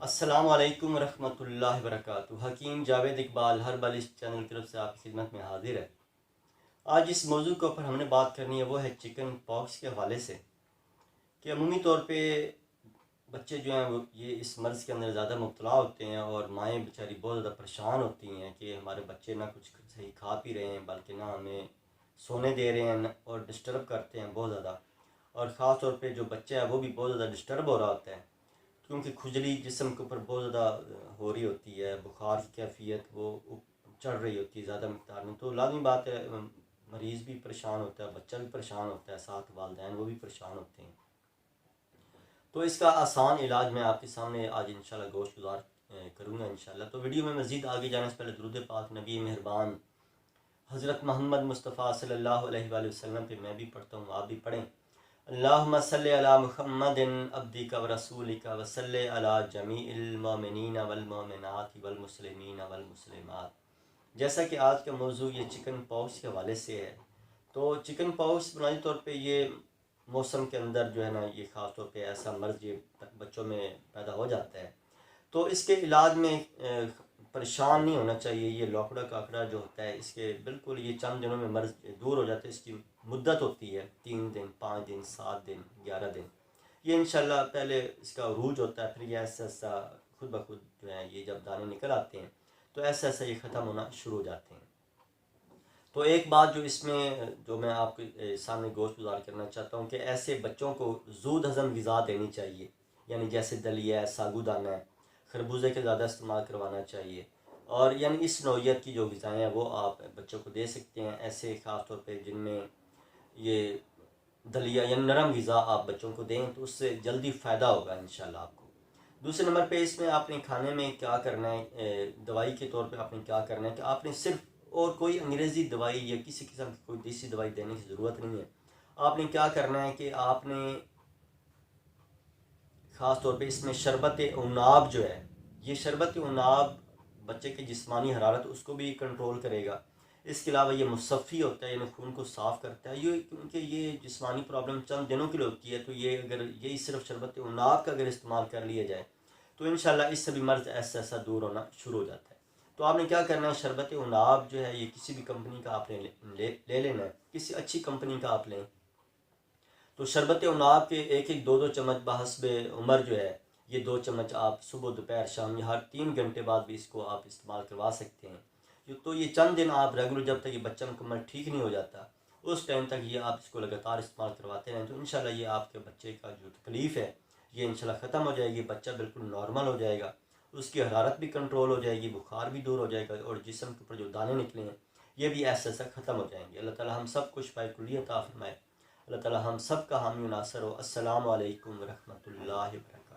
अस्सलामु अलैकुम रहमतुल्लाहि वबरकातुहू। हकीम जावेद इकबाल हर बाल इस चैनल की तरफ से आपकी खिदमत में हाजिर है। आज इस मौजू के ऊपर हमने बात करनी है, वो है चिकन पॉक्स के हवाले से कि अमूमी तौर पे बच्चे जो हैं वो ये इस मर्ज़ के अंदर ज़्यादा मुब्तला होते हैं और माएँ बेचारी बहुत ज़्यादा परेशान होती हैं कि हमारे बच्चे ना कुछ सही खा पी रहे हैं, बल्कि ना हमें सोने दे रहे हैं और डिस्टर्ब करते हैं बहुत ज़्यादा। और ख़ास तौर पे जो बच्चा है वो भी बहुत ज़्यादा डिस्टर्ब हो रहा होता है, क्योंकि खुजली जिस्म के ऊपर बहुत ज़्यादा हो रही होती है, बुखार की कैफियत वो चढ़ रही होती है ज़्यादा मकदार में। तो लाज़मी बात है, मरीज़ भी परेशान होता है, बच्चा भी परेशान होता है, साथ वालिदैन वो भी परेशान होते हैं। तो इसका आसान इलाज मैं आपके सामने आज इंशाल्लाह गोश गुजार करूँगा इंशाल्लाह। तो वीडियो में मज़ीद आगे जाने से पहले दुरूद पाक नबी मेहरबान हज़रत मोहम्मद मुस्तफ़ा सल्लल्लाहु अलैहि वसल्लम पे मैं भी पढ़ता हूँ, आप भी पढ़ें। अल्लाहुम्मा सल्लि अला मुहम्मदिन अब्दिका व रसूलिका व सल्लि अला जमीइल मोमिनीन वल मोमिनात वल मुस्लिमीन वल मुस्लिमात। जैसा कि आज का मौजू ये चिकन पॉक्स के हवाले से है, तो चिकन पॉक्स बुनियादी तौर पे ये मौसम के अंदर जो है ना, ये ख़ास तौर पे ऐसा मर्ज़ ये बच्चों में पैदा हो जाता है। तो इसके इलाज में परेशान नहीं होना चाहिए। ये लौकड़ा काकड़ा जो होता है, इसके बिल्कुल ये चंद दिनों में मर्ज़ दूर हो जाता है। इसकी मुद्दत होती है 3 दिन, 5 दिन, 7 दिन, 11 दिन। ये इंशाल्लाह पहले इसका उरूज होता है, फिर ये ऐसा ऐसा खुद ब खुद जो है ये जब दाने निकल आते हैं तो ऐसा ऐसा ये ख़त्म होना शुरू हो जाते हैं। तो एक बात जो इसमें जो मैं आपके सामने गोश्त गुजार करना चाहता हूँ कि ऐसे बच्चों को ज़ूद हज़म ग़िज़ा देनी चाहिए, यानी जैसे दलिया है, साबूदाना है, खरबूजे के ज़्यादा इस्तेमाल करवाना चाहिए। और यानी इस नौइयत की जो ग़िज़ाएँ हैं वो आप बच्चों को दे सकते हैं, ऐसे ख़ास तौर पे जिनमें ये दलिया या नरम ग़िज़ा आप बच्चों को दें तो उससे जल्दी फ़ायदा होगा इंशाल्लाह आपको। दूसरे नंबर पे इसमें आपने खाने में क्या करना है, दवाई के तौर पे आपने क्या करना है कि आपने सिर्फ और कोई अंग्रेज़ी दवाई या किसी किस्म की कोई देसी दवाई देने की ज़रूरत नहीं है। आपने क्या करना है कि आपने ख़ास तौर पे इसमें शरबत उनाब जो है, ये शरबत उनाब बच्चे की जिस्मानी हरारत उसको भी कंट्रोल करेगा। इसके अलावा ये मुसफ़ी होता है, यानी खून को साफ़ करता है। ये क्योंकि ये जिस्मानी प्रॉब्लम चंद दिनों के लिए होती है, तो ये अगर यही सिर्फ शरबत उनाब का अगर इस्तेमाल कर लिया जाए तो इंशाल्लाह इससे भी मर्ज़ ऐसा ऐसा दूर होना शुरू हो जाता है। तो आपने क्या करना है, शरबत उनाब जो है ये किसी भी कंपनी का आपने ले लेना है, किसी अच्छी कंपनी का आप लें। तो शरबत उनाब के एक एक दो दो चम्मच बहस्बे उम्र जो है, ये 2 चम्मच आप सुबह दोपहर शाम या हर 3 घंटे बाद भी इसको आप इस्तेमाल करवा सकते हैं। तो ये चंद दिन आप रेगुलर, जब तक ये बच्चा मुकम्मल ठीक नहीं हो जाता उस टाइम तक ये आप इसको लगातार इस्तेमाल करवाते रहें, तो इंशाल्लाह ये आपके बच्चे का जो तकलीफ़ है ये इंशाल्लाह ख़त्म हो जाएगी। बच्चा बिल्कुल नॉर्मल हो जाएगा, उसकी हरारत भी कंट्रोल हो जाएगी, बुखार भी दूर हो जाएगा और जिस्म के ऊपर जो दाने निकले हैं ये भी ऐसा ऐसा ख़त्म हो जाएंगे। अल्लाह ताला हम सब कुछ शिफाए अता फरमाए। अल्लाह ताला हम सब का हामी नासर हो। अस्सलामु अलैकुम रहमतुल्लाहि व बरकातहू।